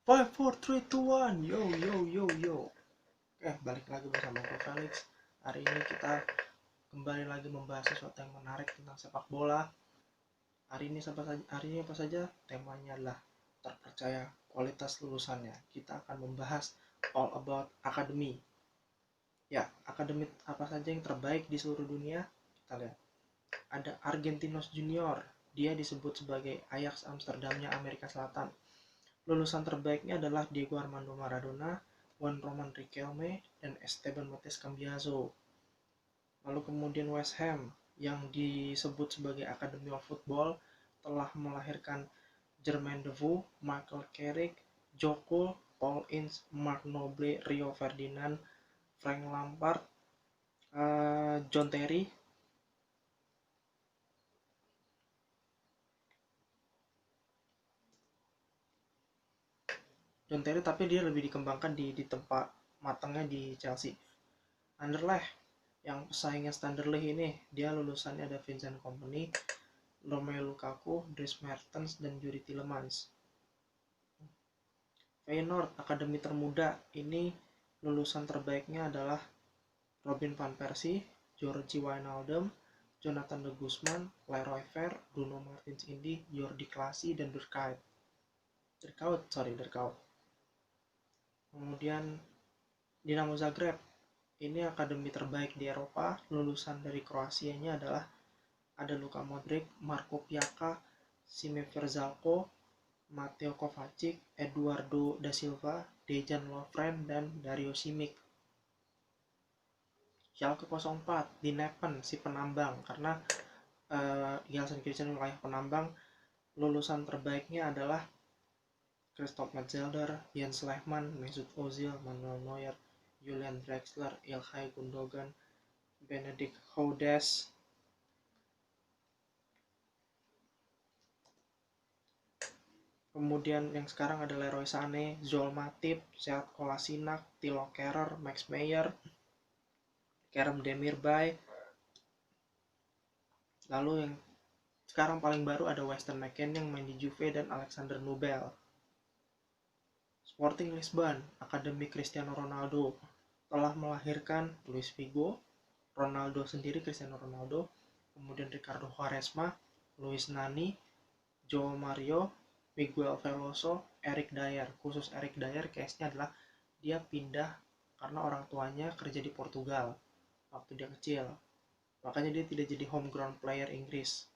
Five, four, three, two, one. Yo, yo, yo, yo. Balik lagi bersama gue Felix. Hari ini kita kembali lagi membahas sesuatu yang menarik tentang sepak bola. Hari ini apa saja? Temanya adalah terpercaya kualitas lulusannya. Kita akan membahas all about academy. Ya, akademi apa saja yang terbaik di seluruh dunia? Kita lihat. Ada Argentinos Junior. Dia disebut sebagai Ajax Amsterdamnya Amerika Selatan. Lulusan terbaiknya adalah Diego Armando Maradona, Juan Roman Riquelme, dan Esteban Motes Cambiaso. Lalu kemudian West Ham yang disebut sebagai Academy of Football telah melahirkan Jermaine Defoe, Michael Carrick, Joko, Paul Ince, Mark Noble, Rio Ferdinand, Frank Lampard, John Terry. Tapi dia lebih dikembangkan di tempat matangnya di Chelsea. Anderlecht yang pesaingnya Standerley ini, dia lulusannya ada Vincent Kompany, Romelu Lukaku, Dries Mertens, dan Yuri Tielemans. Feyenoord akademi termuda ini lulusan terbaiknya adalah Robin van Persie, Georgie Wijnaldum, Jonathan de Guzman, Leroy Fer, Bruno Martins Indi, Jordi Klaasie, dan Derkaut. Kemudian Dinamo Zagreb ini akademi terbaik di Eropa. Lulusan dari Kroasianya adalah ada Luka Modric, Marko Piaka, Sime Verzalko, Mateo Kovacic, Eduardo da Silva, Dejan Lovren, dan Dario Simic. Schalke 04 di Neppen, si penambang, karena Gelsenkirchen wilayah penambang. Lulusan terbaiknya adalah Christoph Metzelder, Jens Lehmann, Mesut Ozil, Manuel Neuer, Julian Draxler, Ilkay Gundogan, Benedict Hodes. Kemudian yang sekarang ada Leroy Sané, Joel Matip, Sead Kolasinac, Thilo Kehrer, Max Meyer, Kerem Demirbay. Lalu yang sekarang paling baru ada Weston McKennie yang main di Juve dan Alexander Nubel. Sporting Lisbon, Akademi Cristiano Ronaldo telah melahirkan Luis Figo, Ronaldo sendiri, Cristiano Ronaldo, kemudian Ricardo Quaresma, Luis Nani, Joao Mario, Miguel Veloso, Eric Dyer. Khusus Eric Dyer case-nya adalah dia pindah karena orang tuanya kerja di Portugal waktu dia kecil. Makanya dia tidak jadi homegrown player Inggris.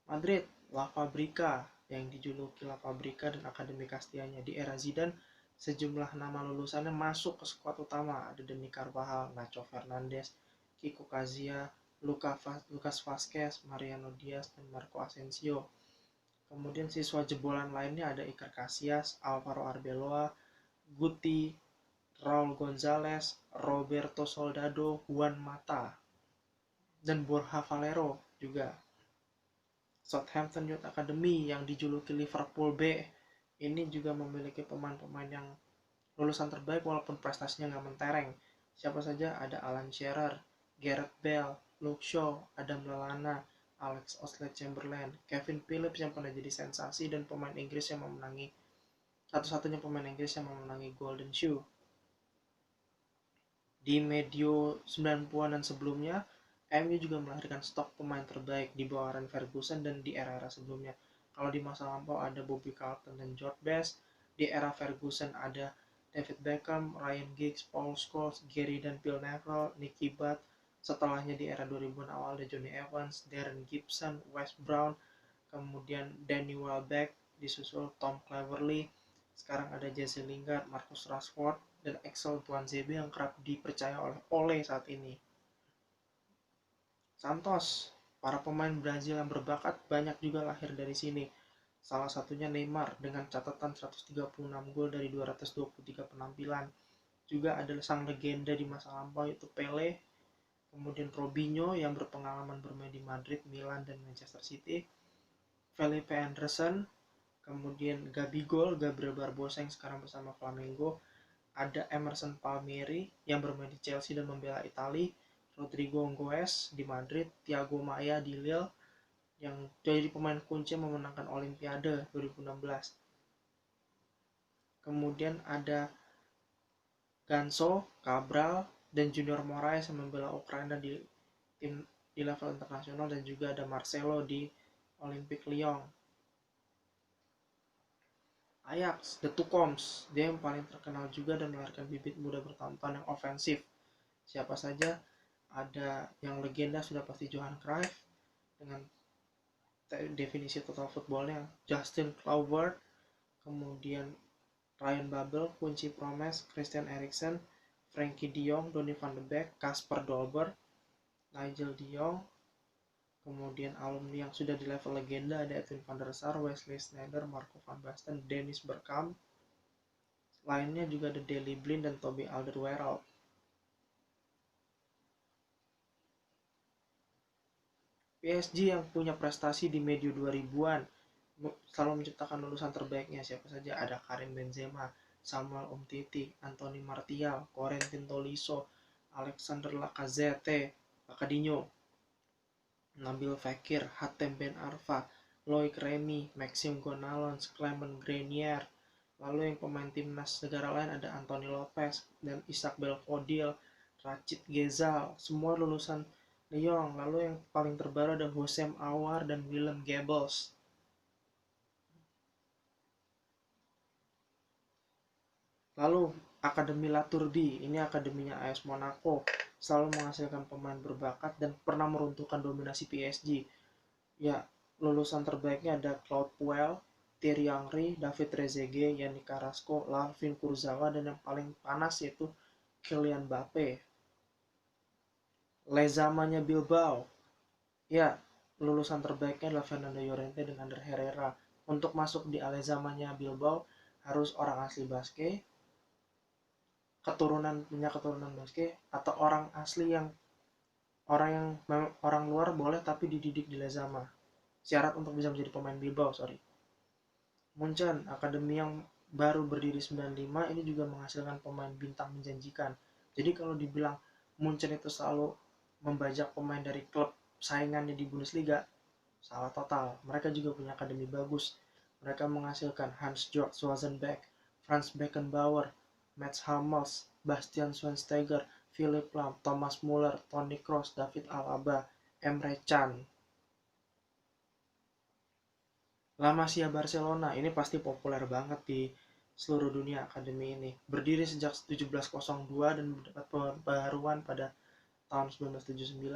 Madrid, La Fabrica yang dijuluki La Fabrica dan Akademi Castilla-nya di era Zidane, sejumlah nama lulusannya masuk ke skuad utama. Ada Dani Carvajal, Nacho Fernandez, Kiko Kazia, Lucas Vazquez, Mariano Diaz, dan Marco Asensio. Kemudian siswa jebolan lainnya ada Iker Casillas, Alvaro Arbeloa, Guti, Raul Gonzalez, Roberto Soldado, Juan Mata, dan Borja Valero juga. Southampton Youth Academy yang dijuluki Liverpool B ini juga memiliki pemain-pemain yang lulusan terbaik walaupun prestasinya nggak mentereng. Siapa saja? Ada Alan Shearer, Gareth Bale, Luke Shaw, Adam Lallana, Alex Oxlade-Chamberlain, Kevin Phillips yang pernah jadi sensasi dan pemain Inggris yang memenangi satu-satunya pemain Inggris yang memenangi Golden Shoe. Di medio 90-an dan sebelumnya, MU juga melahirkan stok pemain terbaik di bawah Aaron Ferguson dan di era-era sebelumnya. Kalau di masa lampau ada Bobby Charlton dan George Best, di era Ferguson ada David Beckham, Ryan Giggs, Paul Scholes, Gary dan Phil Neville, Nicky Butt. Setelahnya di era 2000-an awal ada Johnny Evans, Darren Gibson, Wes Brown, kemudian Danny Welbeck, disusul Tom Cleverley. Sekarang ada Jesse Lingard, Marcus Rashford, dan Axel Tuanzebe yang kerap dipercaya oleh Ole saat ini. Santos, para pemain Brazil yang berbakat banyak juga lahir dari sini. Salah satunya Neymar dengan catatan 136 gol dari 223 penampilan. Juga ada sang legenda di masa lampau yaitu Pele, kemudian Robinho yang berpengalaman bermain di Madrid, Milan, dan Manchester City, Felipe Anderson, kemudian Gabriel Barbosa yang sekarang bersama Flamengo, ada Emerson Palmieri yang bermain di Chelsea dan membela Italia, Rodrigo Goes di Madrid, Thiago Maia di Lille yang jadi pemain kunci memenangkan Olimpiade 2016. Kemudian ada Ganso, Cabral, dan Junior Moraes yang membela Ukraina tim di level internasional, dan juga ada Marcelo di Olympique Lyon. Ajax, The Tucoms, dia yang paling terkenal juga dan melahirkan bibit muda bertahan yang ofensif. Siapa saja? Ada yang legenda sudah pasti Johan Cruyff dengan definisi total footballnya, Justin Kluivert, kemudian Ryan Babel, Quincy Promes, Christian Eriksen, Frankie de Jong, Donny van de Beek, Kasper Dolberg, Nigel de Jong. Kemudian alumni yang sudah di level legenda ada Edwin van der Sar, Wesley Sneijder, Marco van Basten, Dennis Bergkamp. Lainnya juga ada Daley Blind dan Toby Alderweireld. PSG yang punya prestasi di medio 2000-an selalu menciptakan lulusan terbaiknya. Siapa saja? Ada Karim Benzema, Samuel Umtiti, Anthony Martial, Corentin Tolisso, Alexander Lacazette, Lacadinho, Nabil Fekir, Hatem Ben Arfa, Loic Remy, Maxime Gonalons, Clement Grenier. Lalu yang pemain timnas negara lain ada Anthony Lopez dan Isaac Belfodil, Rachid Ghezal, semua lulusan Lyon. Lalu yang paling terbaru ada Hosem Aouar dan Willem Goebbels. Lalu Akademi Latourdi, ini akademinya AS Monaco, selalu menghasilkan pemain berbakat dan pernah meruntuhkan dominasi PSG. Ya, lulusan terbaiknya ada Claude Puel, Thierry Henry, David Trezeguet, Yannick Carrasco, Lavin Kurzawa, dan yang paling panas yaitu Kylian Mbappe. Lezamanya Bilbao, ya, lulusan terbaiknya adalah Fernando Llorente dan Ander Herrera. Untuk masuk di Alezamanya Bilbao harus orang asli Basque, punya keturunan Basque, atau orang asli yang orang luar boleh tapi dididik di Lezama. Syarat untuk bisa menjadi pemain Bilbao, sorry. Munchen, akademi yang baru berdiri 95, ini juga menghasilkan pemain bintang menjanjikan. Jadi kalau dibilang Munchen itu selalu membajak pemain dari klub saingannya di Bundesliga, salah total. Mereka juga punya akademi bagus. Mereka menghasilkan Hans-Jörg Schwarzenbeck, Franz Beckenbauer, Mats Hummels, Bastian Schweinsteiger, Philipp Lahm, Thomas Muller, Toni Kroos, David Alaba, Emre Can. La Masia Barcelona, ini pasti populer banget di seluruh dunia akademi ini. Berdiri sejak 1702 dan mendapat pembaruan pada tahun 1979.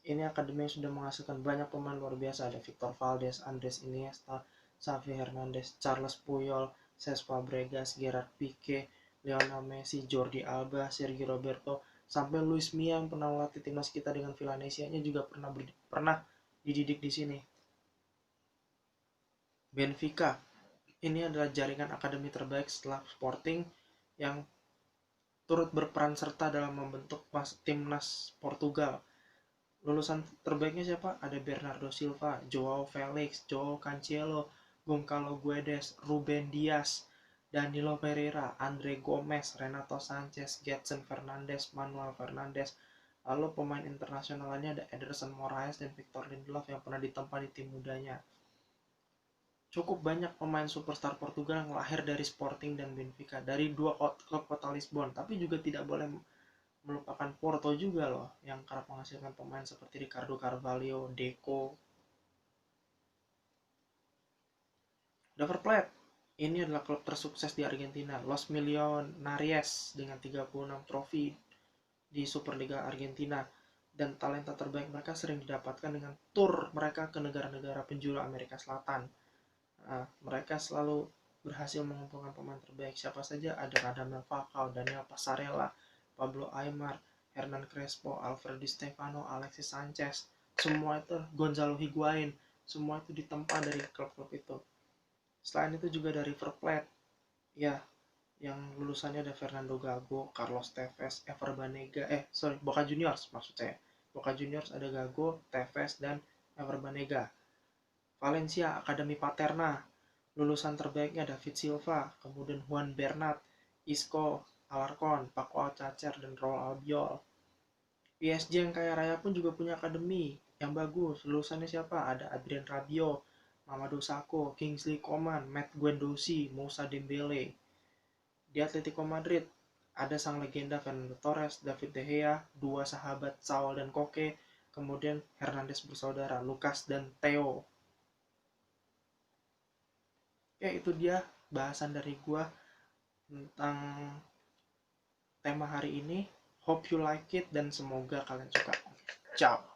Ini akademi yang sudah menghasilkan banyak pemain luar biasa. Ada Victor Valdes, Andres Iniesta, Xavi Hernandez, Charles Puyol, Cesc Fabregas, Gerard Pique, Lionel Messi, Jordi Alba, Sergio Roberto, sampai Luis Milla yang pernah melatih timnas kita dengan Villanueva-nya juga pernah dididik di sini. Benfica, ini adalah jaringan akademi terbaik setelah Sporting yang turut berperan serta dalam membentuk timnas Portugal. Lulusan terbaiknya siapa? Ada Bernardo Silva, Joao Felix, Joao Cancelo, Goncalo Guedes, Ruben Dias, Danilo Pereira, Andre Gomes, Renato Sanchez, Gedson Fernandes, Manuel Fernandes. Lalu pemain internasional lainnya ada Ederson Moraes dan Victor Lindelof yang pernah ditempa di tim mudanya. Cukup banyak pemain superstar Portugal yang lahir dari Sporting dan Benfica, dari dua klub kota Lisbon. Tapi juga tidak boleh melupakan Porto juga loh, yang kerap menghasilkan pemain seperti Ricardo Carvalho, Deco. River Plate, ini adalah klub tersukses di Argentina, Los Millonarios dengan 36 trofi di Superliga Argentina, dan talenta terbaik mereka sering didapatkan dengan tur mereka ke negara-negara penjuru Amerika Selatan. Nah, mereka selalu berhasil mengumpulkan pemain terbaik. Siapa saja? Ada Radamel Falcao, Daniel Passarella, Pablo Aimar, Hernan Crespo, Alfred Di Stefano, Alexis Sanchez. Semua itu, Gonzalo Higuain, semua itu ditempa dari klub-klub itu. Selain itu juga dari River Plate, ya, yang lulusannya ada Fernando Gago, Carlos Tevez, Ever Banega, Boca Juniors maksud saya. Boca Juniors ada Gago, Tevez, dan Ever Banega. Valencia, Akademi Paterna, lulusan terbaiknya David Silva, kemudian Juan Bernat, Isco, Alarcon, Paco Alcacer, dan Raul Albiol. PSG yang kaya raya pun juga punya akademi yang bagus. Lulusannya siapa? Ada Adrien Rabiot, Mamadou Sakho, Kingsley Coman, Matt Guendouzi, Moussa Dembele. Di Atletico Madrid ada sang legenda Fernando Torres, David De Gea, dua sahabat Saul dan Koke, kemudian Hernandez bersaudara, Lucas dan Theo. Oke, itu dia bahasan dari gua tentang tema hari ini. Hope you like it dan semoga kalian suka. Ciao.